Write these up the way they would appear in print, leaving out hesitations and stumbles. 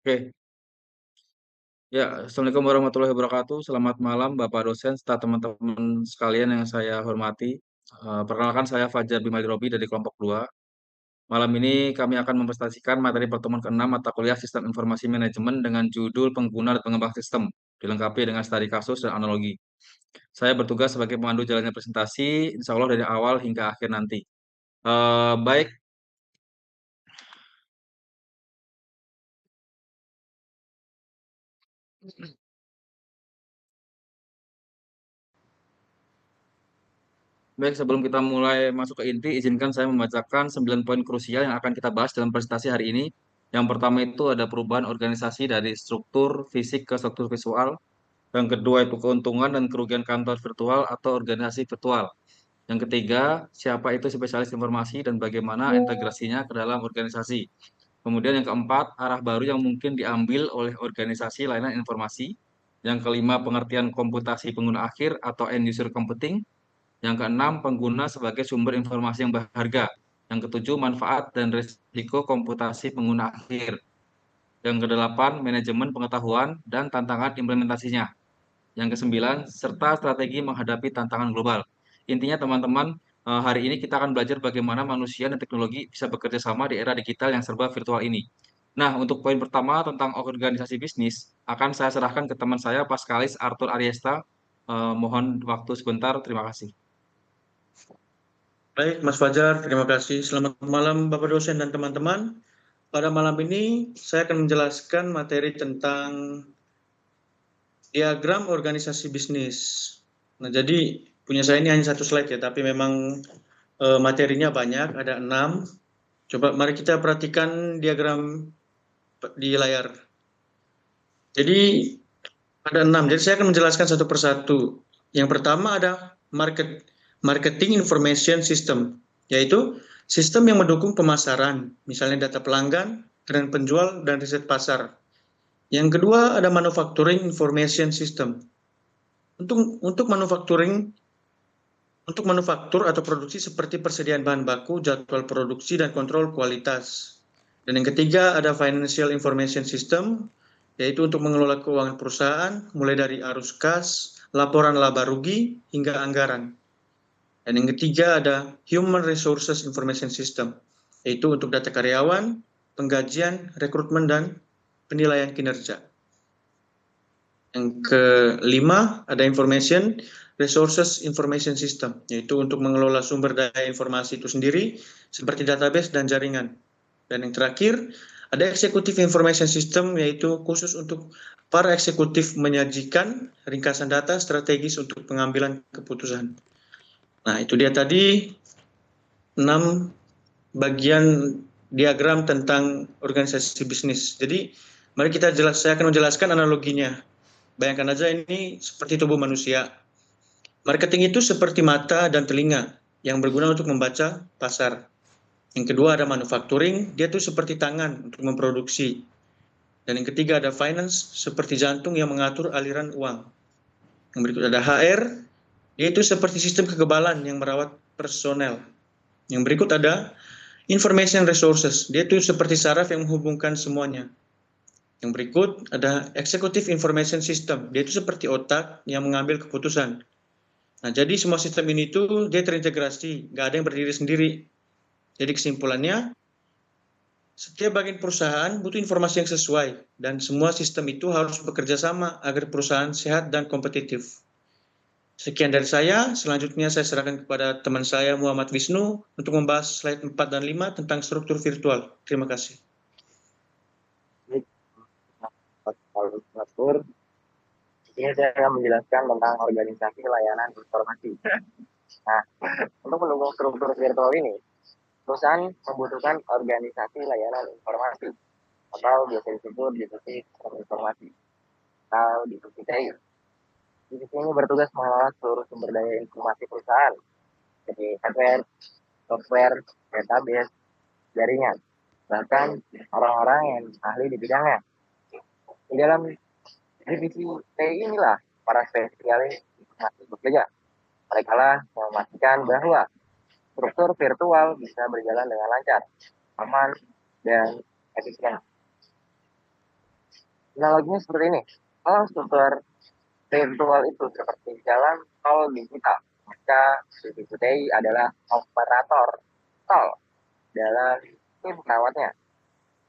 Oke, ya, Assalamualaikum warahmatullahi wabarakatuh. Selamat malam, Bapak dosen, serta teman-teman sekalian yang saya hormati. Perkenalkan saya Fajar Bimali Robi dari kelompok 2. Malam ini kami akan mempresentasikan materi pertemuan ke-6 mata kuliah Sistem Informasi Manajemen dengan judul Pengguna dan Pengembang Sistem, dilengkapi dengan studi kasus dan analogi. Saya bertugas sebagai pemandu jalannya presentasi, insya Allah dari awal hingga akhir nanti. Baik, Baik, sebelum kita mulai masuk ke inti, izinkan saya membacakan 9 poin krusial yang akan kita bahas dalam presentasi hari ini. Yang pertama itu ada perubahan organisasi dari struktur fisik ke struktur visual. Yang kedua itu keuntungan dan kerugian kantor virtual atau organisasi virtual. Yang ketiga, siapa itu spesialis informasi dan bagaimana integrasinya ke dalam organisasi. Kemudian yang keempat, arah baru yang mungkin diambil oleh organisasi layanan informasi. Yang kelima, pengertian komputasi pengguna akhir atau end user computing. Yang keenam, pengguna sebagai sumber informasi yang berharga. Yang ketujuh, manfaat dan risiko komputasi pengguna akhir. Yang kedelapan, manajemen pengetahuan dan tantangan implementasinya. Yang kesembilan, serta strategi menghadapi tantangan global. Intinya teman-teman, hari ini kita akan belajar bagaimana manusia dan teknologi bisa bekerja sama di era digital yang serba virtual ini. Nah, untuk poin pertama tentang organisasi bisnis, akan saya serahkan ke teman saya, Paskalis Arthur Ariesta. Mohon waktu sebentar, terima kasih. Baik, Mas Fajar, terima kasih. Selamat malam Bapak dosen dan teman-teman. Pada malam ini saya akan menjelaskan materi tentang diagram organisasi bisnis. Nah, jadi punya saya ini hanya satu slide ya, tapi memang materinya banyak, ada 6. Coba mari kita perhatikan diagram di layar. Jadi ada 6. Jadi saya akan menjelaskan satu persatu. Yang pertama ada marketing information system, yaitu sistem yang mendukung pemasaran, misalnya data pelanggan, tren penjual, dan riset pasar. Yang kedua ada manufacturing information system. Untuk manufaktur atau produksi seperti persediaan bahan baku, jadwal produksi, dan kontrol kualitas. Dan yang ketiga ada financial information system, yaitu untuk mengelola keuangan perusahaan, mulai dari arus kas, laporan laba rugi, hingga anggaran. Dan yang ketiga ada human resources information system, yaitu untuk data karyawan, penggajian, rekrutmen, dan penilaian kinerja. Yang kelima ada information resources information system, yaitu untuk mengelola sumber daya informasi itu sendiri, seperti database dan jaringan. Dan yang terakhir ada executive information system, yaitu khusus untuk para eksekutif menyajikan ringkasan data strategis untuk pengambilan keputusan. Nah, itu dia tadi 6 bagian diagram tentang organisasi bisnis. Jadi, mari saya akan menjelaskan analoginya. Bayangkan aja ini seperti tubuh manusia. Marketing itu seperti mata dan telinga yang berguna untuk membaca pasar. Yang kedua ada manufacturing, dia tuh seperti tangan untuk memproduksi. Dan yang ketiga ada finance, seperti jantung yang mengatur aliran uang. Yang berikut ada HR, dia itu seperti sistem kekebalan yang merawat personel. Yang berikut ada information resources, dia itu seperti saraf yang menghubungkan semuanya. Yang berikut ada executive information system, dia itu seperti otak yang mengambil keputusan. Nah, jadi semua sistem ini tuh dia terintegrasi, nggak ada yang berdiri sendiri. Jadi kesimpulannya, setiap bagian perusahaan butuh informasi yang sesuai, dan semua sistem itu harus bekerja sama agar perusahaan sehat dan kompetitif. Sekian dari saya, selanjutnya saya serahkan kepada teman saya Muhammad Wisnu untuk membahas slide 4 dan 5 tentang struktur virtual. Terima kasih. Ini saya akan menjelaskan tentang organisasi layanan informasi. Nah, untuk mendukung struktur virtual ini, perusahaan membutuhkan organisasi layanan informasi atau biasa disebut divisi informasi atau divisi TI. Divisi ini bertugas mengelola seluruh sumber daya informasi perusahaan seperti hardware, software, database, jaringan, bahkan orang-orang yang ahli di bidangnya. Di dalam divisi TI inilah para spesialis informasi bekerja. Mereka lah memastikan bahwa struktur virtual bisa berjalan dengan lancar, aman, dan efisien. Analoginya seperti ini. Kalau struktur virtual itu seperti jalan tol digital, maka BPJTI adalah operator tol dalam tim perawatnya.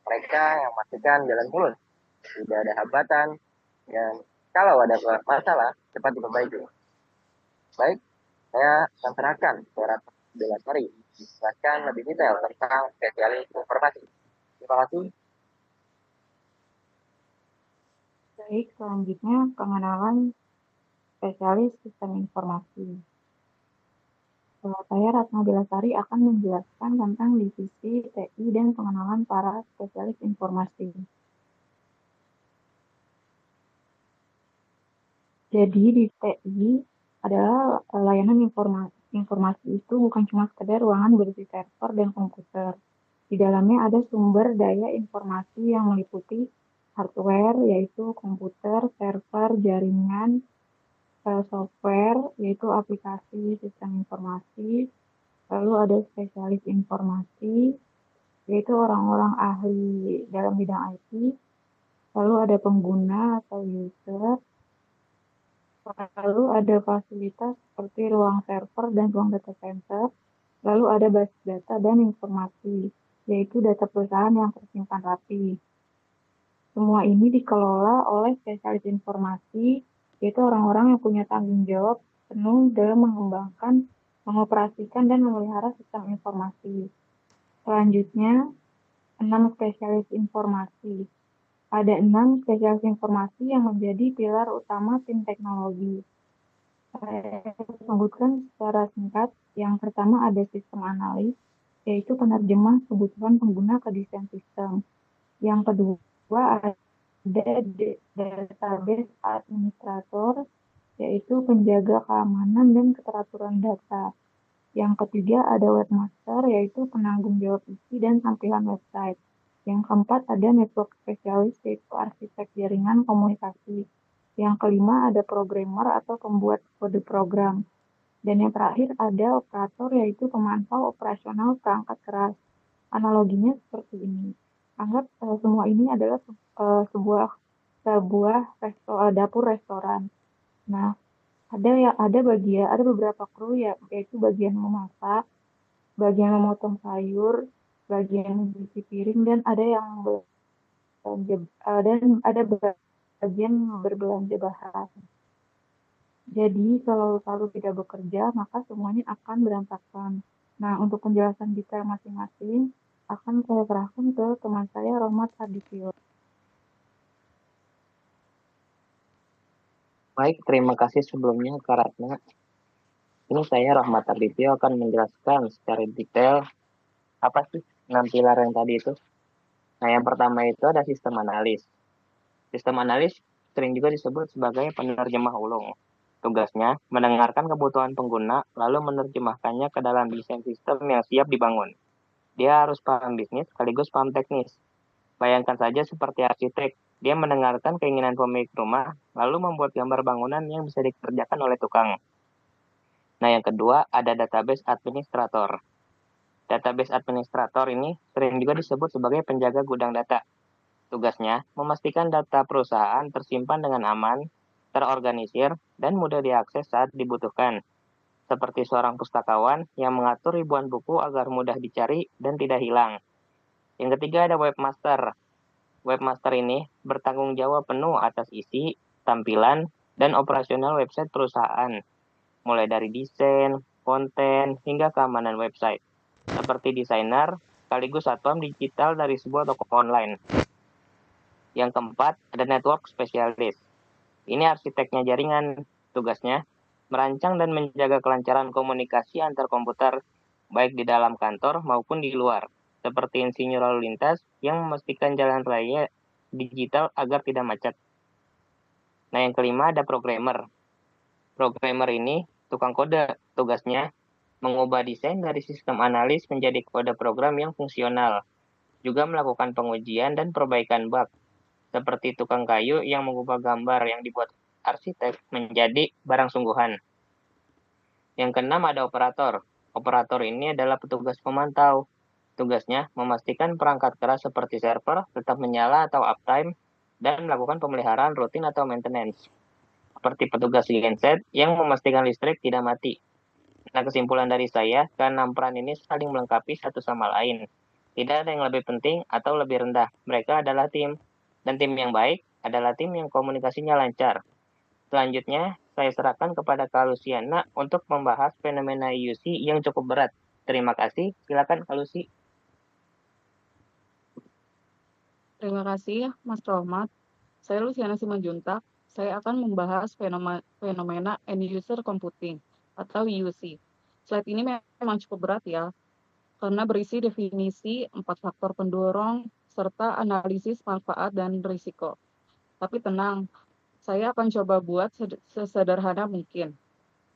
Mereka yang memastikan jalan mulus, tidak ada hambatan, dan kalau ada masalah cepat diperbaiki. Baik, saya akan serahkan suara Belasari menjelaskan lebih detail tentang spesialis informasi. Terima kasih. Baik, selanjutnya pengenalan spesialis sistem informasi. Saya Ratna Belasari akan menjelaskan tentang divisi TI dan pengenalan para spesialis informasi. Jadi di TI adalah layanan informasi itu bukan cuma sekedar ruangan berisi server dan komputer. Di dalamnya ada sumber daya informasi yang meliputi hardware, yaitu komputer, server, jaringan, software, yaitu aplikasi sistem informasi, lalu ada spesialis informasi, yaitu orang-orang ahli dalam bidang IT, lalu ada pengguna atau user, lalu ada fasilitas seperti ruang server dan ruang data center, lalu ada basis data dan informasi, yaitu data perusahaan yang tersimpan rapi. Semua ini dikelola oleh spesialis informasi, yaitu orang-orang yang punya tanggung jawab penuh dalam mengembangkan, mengoperasikan, dan memelihara sistem informasi. Selanjutnya, 6 spesialis informasi. Ada 6 spesialis informasi yang menjadi pilar utama tim teknologi. Saya sebutkan secara singkat. Yang pertama ada sistem analis, yaitu penerjemah kebutuhan pengguna ke desain sistem. Yang kedua ada database administrator, yaitu penjaga keamanan dan keteraturan data. Yang ketiga ada webmaster, yaitu penanggung jawab isi dan tampilan website. Yang keempat ada network spesialis, yaitu arsitek jaringan komunikasi. Yang kelima ada programmer atau pembuat kode program. Dan yang terakhir ada operator, yaitu pemantau operasional perangkat keras. Analoginya seperti ini. Anggap semua ini adalah sebuah dapur restoran. Nah, ada beberapa kru ya, yaitu bagian memasak, bagian memotong sayur, bagian mencuci piring, dan ada yang bagian berbelanja bahan. Jadi kalau selalu tidak bekerja, maka semuanya akan berantakan. Nah, untuk penjelasan detail masing-masing akan saya serahkan ke teman saya, Rohmat Adityo. Baik, terima kasih sebelumnya Kak Ratna. Ini saya Rahmat Ardityo akan menjelaskan secara detail apa sih 6 pilar yang tadi itu. Nah, yang pertama itu ada sistem analis. Sistem analis sering juga disebut sebagai penerjemah ulung. Tugasnya mendengarkan kebutuhan pengguna lalu menerjemahkannya ke dalam desain sistem yang siap dibangun. Dia harus paham bisnis sekaligus paham teknis. Bayangkan saja seperti arsitek, dia mendengarkan keinginan pemilik rumah lalu membuat gambar bangunan yang bisa dikerjakan oleh tukang. Nah, yang kedua ada database administrator. Database administrator ini sering juga disebut sebagai penjaga gudang data. Tugasnya memastikan data perusahaan tersimpan dengan aman, terorganisir, dan mudah diakses saat dibutuhkan. Seperti seorang pustakawan yang mengatur ribuan buku agar mudah dicari dan tidak hilang. Yang ketiga ada webmaster. Webmaster ini bertanggung jawab penuh atas isi, tampilan, dan operasional website perusahaan. Mulai dari desain, konten, hingga keamanan website. Seperti desainer, sekaligus satpam digital dari sebuah toko online. Yang keempat, ada network spesialis. Ini arsiteknya jaringan. Tugasnya merancang dan menjaga kelancaran komunikasi antar komputer, baik di dalam kantor maupun di luar, seperti insinyur lalu lintas yang memastikan jalan raya digital agar tidak macet. Nah, yang kelima ada programmer. Programmer ini tukang kode. Tugasnya mengubah desain dari sistem analis menjadi kode program yang fungsional, juga melakukan pengujian dan perbaikan bug, seperti tukang kayu yang mengubah gambar yang dibuat arsitek menjadi barang sungguhan. Yang keenam ada operator. Operator ini adalah petugas pemantau. Tugasnya memastikan perangkat keras seperti server tetap menyala atau uptime, dan melakukan pemeliharaan rutin atau maintenance, seperti petugas genset yang memastikan listrik tidak mati. Nah, kesimpulan dari saya, keenam peran ini saling melengkapi satu sama lain. Tidak ada yang lebih penting atau lebih rendah. Mereka adalah tim, dan tim yang baik adalah tim yang komunikasinya lancar. Selanjutnya, saya serahkan kepada Kak Luciana untuk membahas fenomena IUC yang cukup berat. Terima kasih. Silakan Kak Lucy. Terima kasih, Mas Rohmat. Saya Luciana Simanjuntak. Saya akan membahas fenomena End User Computing atau IUC. Slide ini memang cukup berat ya, karena berisi definisi 4 faktor pendorong serta analisis manfaat dan risiko. Tapi tenang, saya akan coba buat sesederhana mungkin.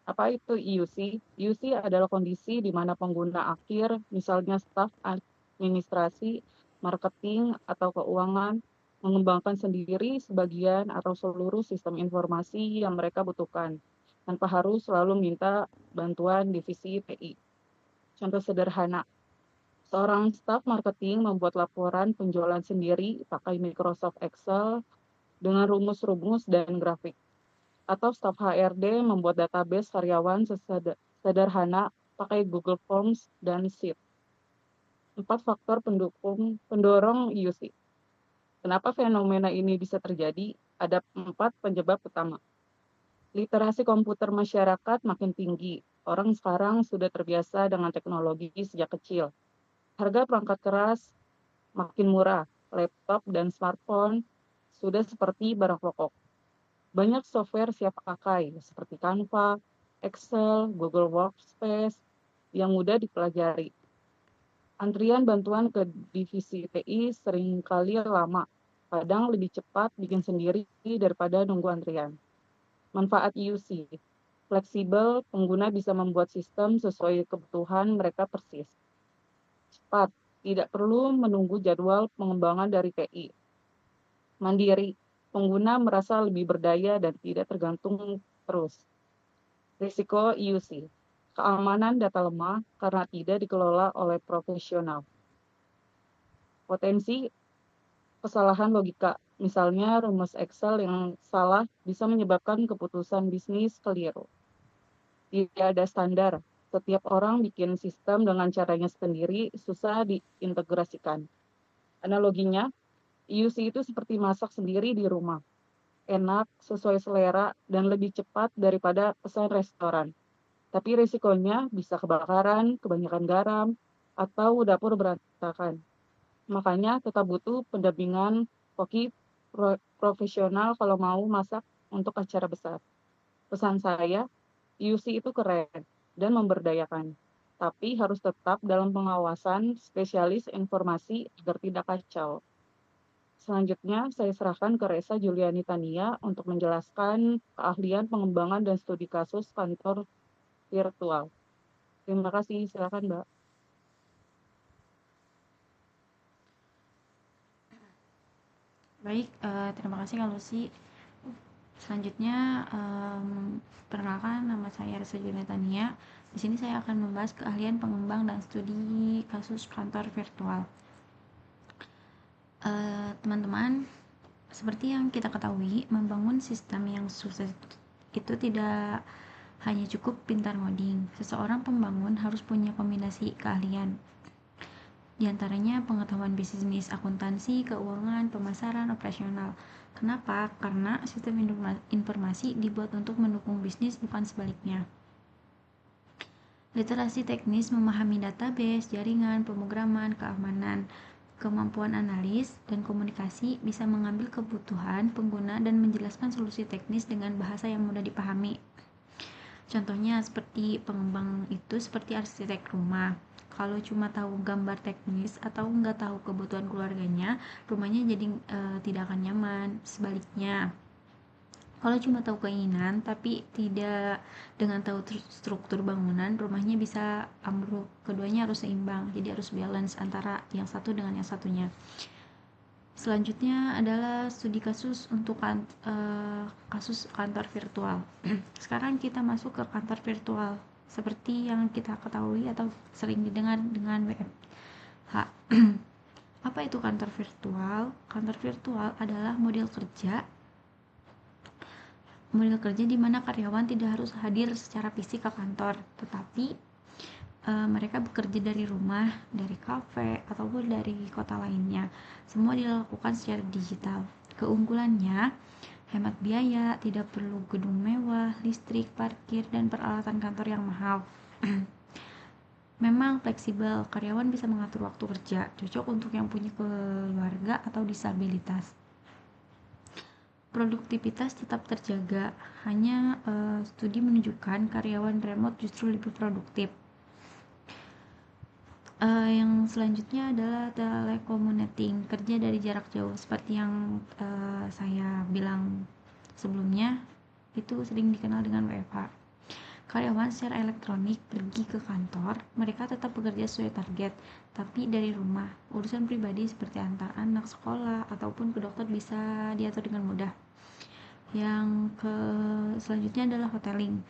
Apa itu IUC? IUC adalah kondisi di mana pengguna akhir, misalnya staf administrasi, marketing, atau keuangan, mengembangkan sendiri sebagian atau seluruh sistem informasi yang mereka butuhkan, tanpa harus selalu minta bantuan divisi TI. Contoh sederhana, seorang staf marketing membuat laporan penjualan sendiri pakai Microsoft Excel dengan rumus-rumus dan grafik. Atau staf HRD membuat database karyawan sederhana pakai Google Forms dan Sheet. 4 faktor pendorong IUC. Kenapa fenomena ini bisa terjadi? Ada 4 penyebab utama. Literasi komputer masyarakat makin tinggi. Orang sekarang sudah terbiasa dengan teknologi sejak kecil. Harga perangkat keras makin murah. Laptop dan smartphone sudah seperti barang pokok. Banyak software siap pakai, seperti Canva, Excel, Google Workspace, yang mudah dipelajari. Antrian bantuan ke divisi TI seringkali lama, kadang lebih cepat bikin sendiri daripada nunggu antrian. Manfaat IUC, fleksibel, pengguna bisa membuat sistem sesuai kebutuhan mereka persis. Cepat, tidak perlu menunggu jadwal pengembangan dari TI. Mandiri, pengguna merasa lebih berdaya dan tidak tergantung terus. Risiko IUC, keamanan data lemah karena tidak dikelola oleh profesional. Potensi kesalahan logika, misalnya rumus Excel yang salah bisa menyebabkan keputusan bisnis keliru. Tidak ada standar, setiap orang bikin sistem dengan caranya sendiri, susah diintegrasikan. Analoginya, IUC itu seperti masak sendiri di rumah. Enak, sesuai selera, dan lebih cepat daripada pesan restoran. Tapi risikonya bisa kebakaran, kebanyakan garam, atau dapur berantakan. Makanya tetap butuh pendampingan koki profesional kalau mau masak untuk acara besar. Pesan saya, IUC itu keren dan memberdayakan. Tapi harus tetap dalam pengawasan spesialis informasi agar tidak kacau. Selanjutnya, saya serahkan ke Reza Juliani Tania untuk menjelaskan keahlian pengembangan dan studi kasus kantor virtual. Terima kasih, silakan Mbak. Baik, terima kasih Kak Lucy. Selanjutnya, perkenalkan nama saya Reza Juliani Tania. Di sini saya akan membahas keahlian pengembang dan studi kasus kantor virtual. Teman-teman, seperti yang kita ketahui, membangun sistem yang sukses itu tidak hanya cukup pintar ngoding. Seseorang pembangun harus punya kombinasi keahlian. Di antaranya pengetahuan bisnis, akuntansi, keuangan, pemasaran, operasional. Kenapa? Karena sistem informasi dibuat untuk mendukung bisnis, bukan sebaliknya. Literasi teknis memahami database, jaringan, pemrograman, keamanan, kemampuan analis dan komunikasi bisa mengambil kebutuhan pengguna dan menjelaskan solusi teknis dengan bahasa yang mudah dipahami. Contohnya seperti pengembang itu seperti arsitek rumah. Kalau cuma tahu gambar teknis atau nggak tahu kebutuhan keluarganya, rumahnya jadi tidak akan nyaman. Sebaliknya, kalau cuma tahu keinginan tapi tidak dengan tahu struktur bangunan, rumahnya bisa ambruk. Keduanya harus seimbang, jadi harus balance antara yang satu dengan yang satunya. Selanjutnya adalah studi kasus untuk kasus kantor virtual. Sekarang kita masuk ke kantor virtual seperti yang kita ketahui atau sering didengar dengan WFH. Apa itu kantor virtual? Kantor virtual adalah model kerja di mana karyawan tidak harus hadir secara fisik ke kantor, tetapi mereka bekerja dari rumah, dari kafe, ataupun dari kota lainnya. Semua dilakukan secara digital. Keunggulannya, hemat biaya, tidak perlu gedung mewah, listrik, parkir, dan peralatan kantor yang mahal. Memang fleksibel, karyawan bisa mengatur waktu kerja, cocok untuk yang punya keluarga atau disabilitas. Produktivitas tetap terjaga, hanya studi menunjukkan karyawan remote justru lebih produktif. Yang selanjutnya adalah telecommuting, kerja dari jarak jauh. Seperti yang saya bilang sebelumnya, itu sering dikenal dengan WFH. Karyawan secara elektronik pergi ke kantor, mereka tetap bekerja sesuai target, tapi dari rumah. Urusan pribadi seperti antar anak sekolah ataupun ke dokter bisa diatur dengan mudah. Yang selanjutnya adalah hoteling.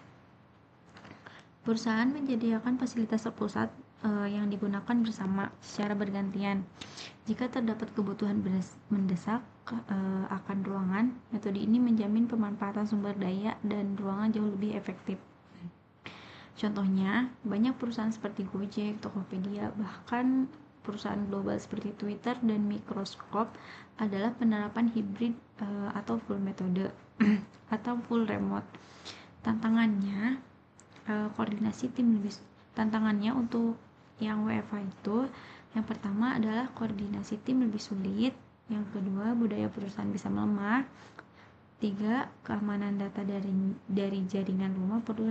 Perusahaan menyediakan fasilitas terpusat yang digunakan bersama secara bergantian. Jika terdapat kebutuhan mendesak akan ruangan, metode ini menjamin pemanfaatan sumber daya dan ruangan jauh lebih efektif. Contohnya, banyak perusahaan seperti Gojek, Tokopedia, bahkan perusahaan global seperti Twitter dan Microsoft adalah penerapan hibrid atau full metode atau full remote. Tantangannya untuk yang WFH itu, yang pertama adalah koordinasi tim lebih sulit, yang kedua budaya perusahaan bisa melemah, 3 keamanan data dari jaringan rumah perlu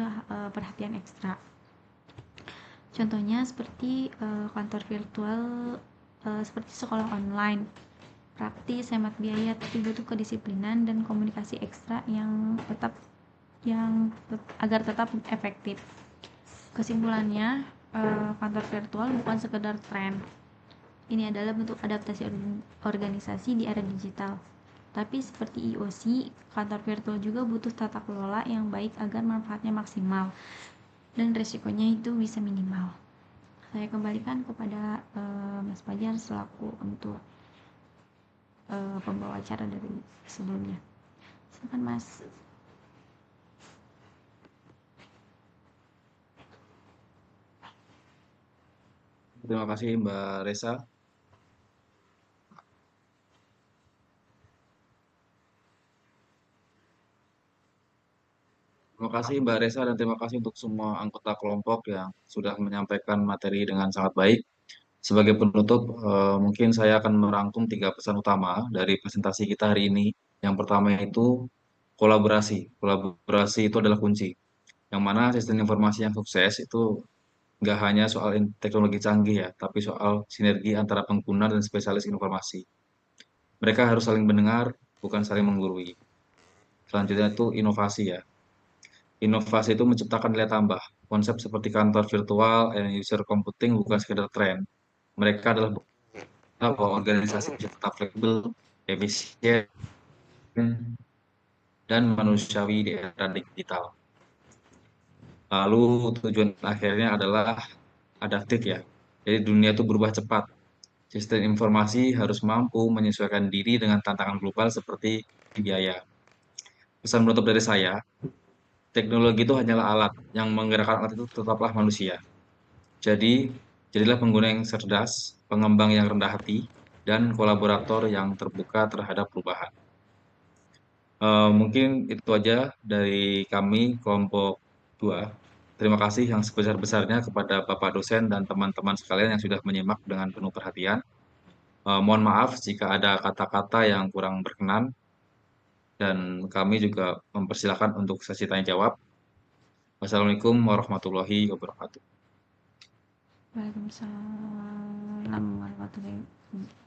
perhatian ekstra. Contohnya seperti kantor virtual, seperti sekolah online, praktis, hemat biaya, tapi butuh kedisiplinan dan komunikasi ekstra agar tetap efektif. Kesimpulannya, kantor virtual bukan sekedar tren. Ini adalah bentuk adaptasi organisasi di era digital. Tapi seperti IOC, kantor virtual juga butuh tata kelola yang baik agar manfaatnya maksimal dan resikonya itu bisa minimal. Saya kembalikan kepada Mas Fajar selaku untuk pembawa acara dari sebelumnya. Silakan Mas. Terima kasih Mbak Resa. Terima kasih Mbak Resa dan terima kasih untuk semua anggota kelompok yang sudah menyampaikan materi dengan sangat baik. Sebagai penutup, mungkin saya akan merangkum 3 pesan utama dari presentasi kita hari ini. Yang pertama itu kolaborasi. Kolaborasi itu adalah kunci. Yang mana sistem informasi yang sukses itu nggak hanya soal teknologi canggih ya, tapi soal sinergi antara pengguna dan spesialis informasi. Mereka harus saling mendengar, bukan saling menggurui. Selanjutnya itu inovasi ya. Inovasi itu menciptakan nilai tambah. Konsep seperti kantor virtual and user computing bukan sekedar tren. Mereka adalah bahwa organisasi bisa tetap fleksibel, efisien, dan manusiawi di era digital. Lalu tujuan akhirnya adalah adaptif ya. Jadi dunia itu berubah cepat. Sistem informasi harus mampu menyesuaikan diri dengan tantangan global seperti biaya. Pesan penutup dari saya, teknologi itu hanyalah alat, yang menggerakkan alat itu tetaplah manusia. Jadi, jadilah pengguna yang cerdas, pengembang yang rendah hati, dan kolaborator yang terbuka terhadap perubahan. Mungkin itu aja dari kami kelompok 2. Terima kasih yang sebesar-besarnya kepada Bapak dosen dan teman-teman sekalian yang sudah menyimak dengan penuh perhatian. Mohon maaf jika ada kata-kata yang kurang berkenan, dan kami juga mempersilahkan untuk sesi tanya jawab. Wassalamualaikum warahmatullahi wabarakatuh. Waalaikumsalam warahmatullahi wabarakatuh.